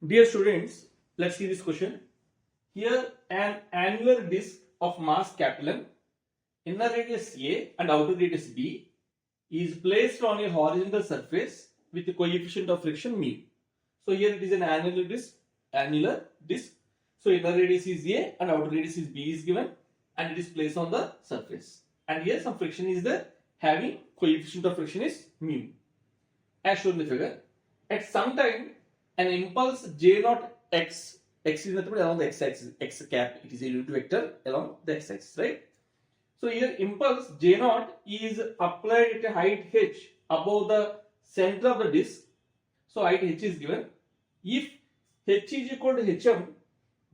Dear students, let's see this question. Here an annular disk of mass capital M, inner radius A and outer radius B is placed on a horizontal surface with the coefficient of friction mu. So here it is an annular disk. So inner radius is A and outer radius is B is given and it is placed on the surface. And here some friction is there, having coefficient of friction is mu. As shown in the figure, at some time an impulse j naught x is nothing but along the x-axis, x cap, it is a unit vector along the x-axis, right? So here impulse j naught is applied at a height h above the center of the disk. So height h is given. If h is equal to hm,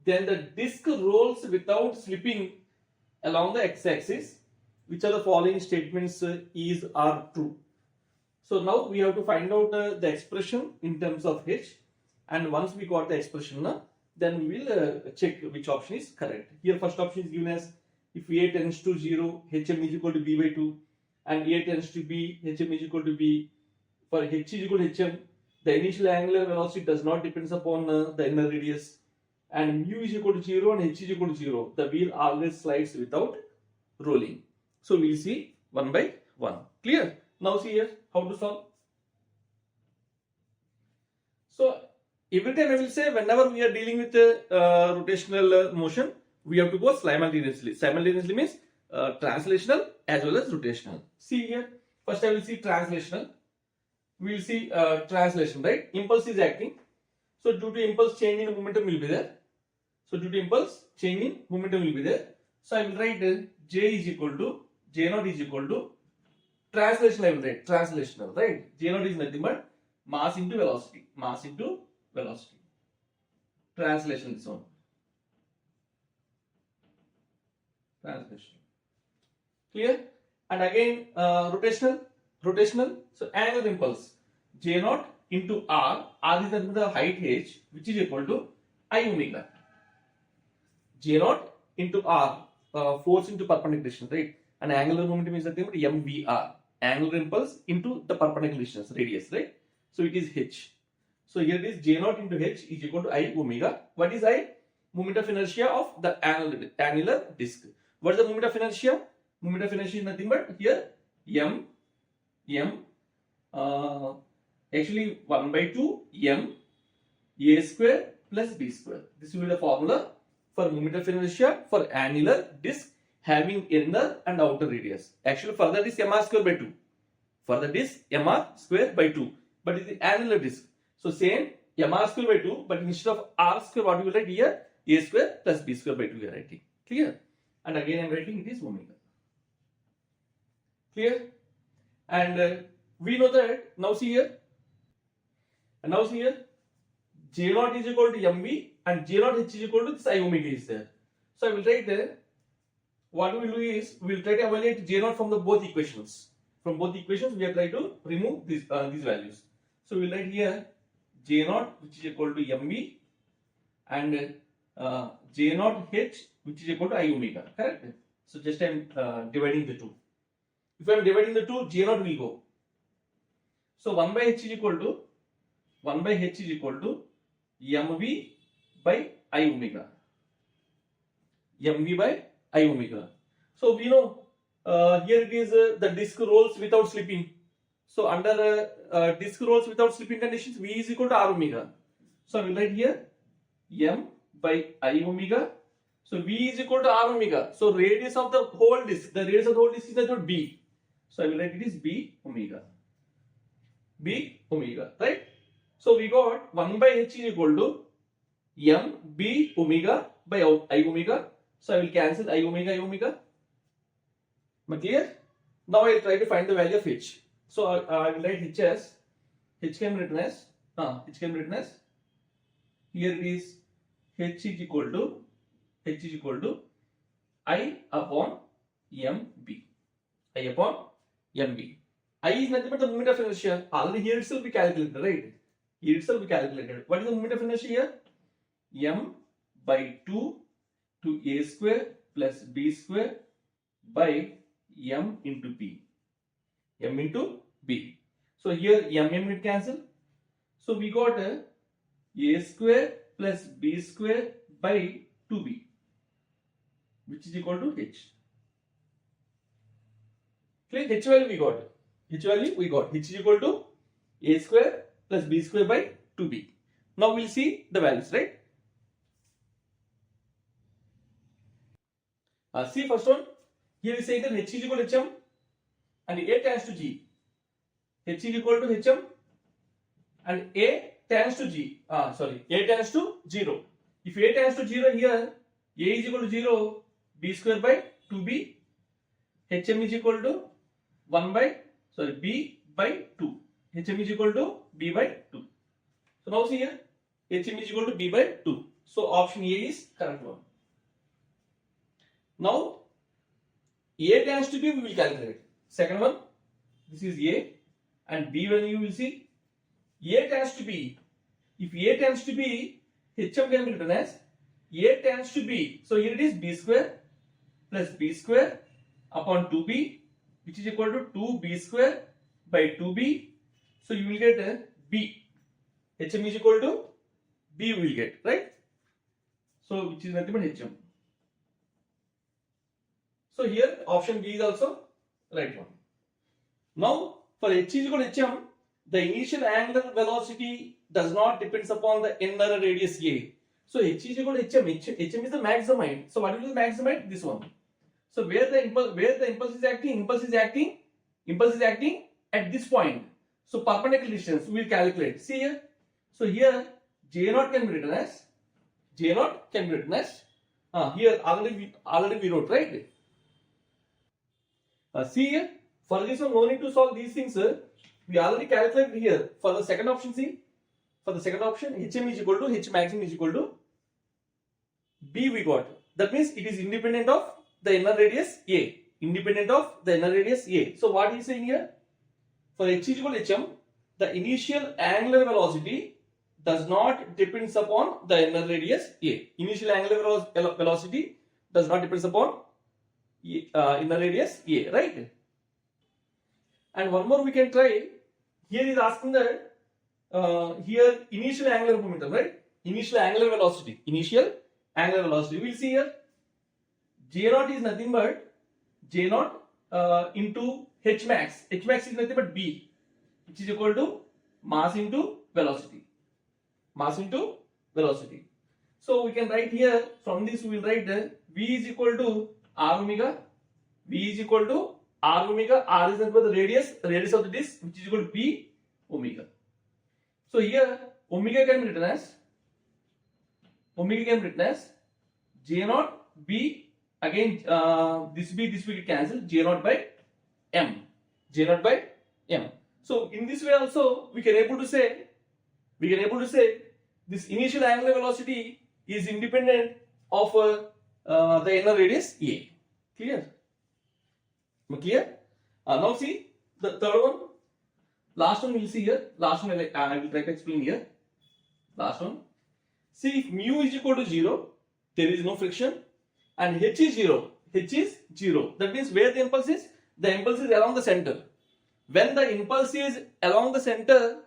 then the disk rolls without slipping along the x-axis. Which of the following statements is are true? So now we have to find out the expression in terms of h, and once we got the expression, then we will check which option is correct. Here first option is given as if A tends to 0, hm is equal to b by 2, and A tends to b, hm is equal to b. For h is equal to hm, the initial angular velocity does not depend upon the inner radius, and mu is equal to 0 and h is equal to 0. The wheel always slides without rolling. So we will see one by one. Clear? Now see here how to solve. So every time I will say whenever we are dealing with rotational motion, we have to go simultaneously. Simultaneously means translational as well as rotational. See here, first I will see translational. We will see translation, right? Impulse is acting. So due to impulse, change in momentum will be there. So due to impulse, change in momentum will be there. So I will write J is equal to, J naught is equal to, translation I will write, translational, right? J naught is nothing but mass into velocity, mass into velocity. Translation this one. Translation. Clear? And again rotational. So angular impulse, J naught into R is the height h, which is equal to I omega. J naught into R, force into perpendicular distance, right? And angular momentum is nothing but mvr, angular impulse into the perpendicular distance, radius, right? So it is h. So here it is J naught into h is equal to I omega. What is I? Moment of inertia of the annular disk. What is the moment of inertia? Moment of inertia is nothing but here actually 1 by 2 m a square plus b square. This will be the formula for moment of inertia for annular disk having inner and outer radius. Actually for that is mr square by 2. For the disk mr square by 2. But it is annular disk. So same mr square by 2, but instead of r square, what we will write here? A square plus b square by 2 we are writing. Clear? And again I am writing it is omega. Clear? And we know that now see here. And now see here, J naught is equal to mv and J naught h is equal to this I omega is there. So I will write there. What we will do is we will try to evaluate J naught from the both equations. From both equations, we are trying to remove these values. So we will write here J naught which is equal to mv and J naught h which is equal to I omega. Correct? So just I am dividing the two. If I am dividing the two, J naught will go. So 1 by h is equal to mv by I omega. mv by I omega. So we know here it is the disk rolls without slipping. So under disk rolls without slipping conditions, v is equal to r omega. So I will write here m by I omega. So v is equal to r omega. So radius of the whole disk, is not b. So I will write it is b omega, right? So we got 1 by h is equal to m b omega by I omega. So I will cancel I omega. Am I clear? Now I will try to find the value of h. So I will write h as h can be written as here it is h is equal to I upon mb. I is nothing but the moment of inertia. Already here itself we calculated, right? What is the moment of inertia here? M by 2 to a square plus b square by m into b. So here m will cancel. So we got a square plus b square by 2b, which is equal to h. Clear? H value we got. H value we got. H is equal to a square plus b square by 2b. Now we'll see the values, right? See first one. Here we say that h is equal to hm and a tends to g. H is equal to hm and a tends to g. A tends to 0. If a tends to 0 here, a is equal to 0, b square by 2b, hm is equal to b by 2. hm is equal to b by 2. So now see here, hm is equal to b by 2. So option A is correct one. Now a tends to b we will calculate. Second one, this is a and b when you will see a tends to b. If a tends to b, hm can be written as a tends to b. So here it is b square plus b square upon 2b, which is equal to 2b square by 2b. So you will get b. hm is equal to b we will get, right? So which is nothing but hm. So here option B is also right one. Now for h is equal to hm, the initial angular velocity does not depends upon the inner radius a. So h is equal to hm. hm is the maximum height. So what will be the maximum height? This one. So where the impulse is acting? Impulse is acting at this point. So perpendicular distance we will calculate. See here. So here J0 can be written as here already we wrote, right? See here, for this one no need to solve these things. We already calculated here. For the second option, see, for the second option, hm is equal to h maximum is equal to b we got. That means it is independent of the inner radius a. Independent of the inner radius a. So what is saying here? For h is equal to hm, the initial angular velocity does not depends upon the inner radius a. Initial angular velocity does not depends upon inner radius a, right? And one more we can try. Here is asking that here initial angular momentum, right? Initial angular velocity. We'll see here. J0 is nothing but J0 into h max. H max is nothing but b, which is equal to mass into velocity. So we can write here, from this we will write v is equal to r omega. V is equal to r omega. R is nothing but the radius of the disc, which is equal to p omega. So here omega can be written as J0 b, again this will cancel, J0 by m. So in this way also we can able to say this initial angular velocity is independent of the inner radius a. Clear? Now see the third one. Last one we'll see here. Last one I will try to explain here. Last one. See, if mu is equal to 0, there is no friction, and h is 0. That means where the impulse is? The impulse is along the center. When the impulse is along the center,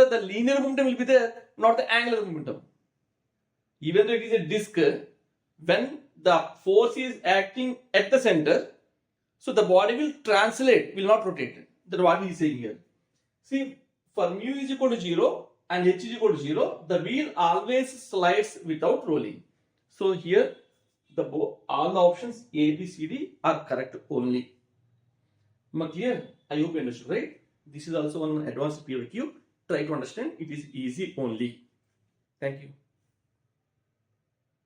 the linear momentum will be there, not the angular momentum. Even though it is a disk, when the force is acting at the center, so the body will translate, will not rotate. That's what he is saying here. See, for mu is equal to 0 and h is equal to 0, the wheel always slides without rolling. So here, all the options A, B, C, D are correct only. Clear? I hope you understood, right? This is also one advanced POQ. Try to understand. It is easy only. Thank you.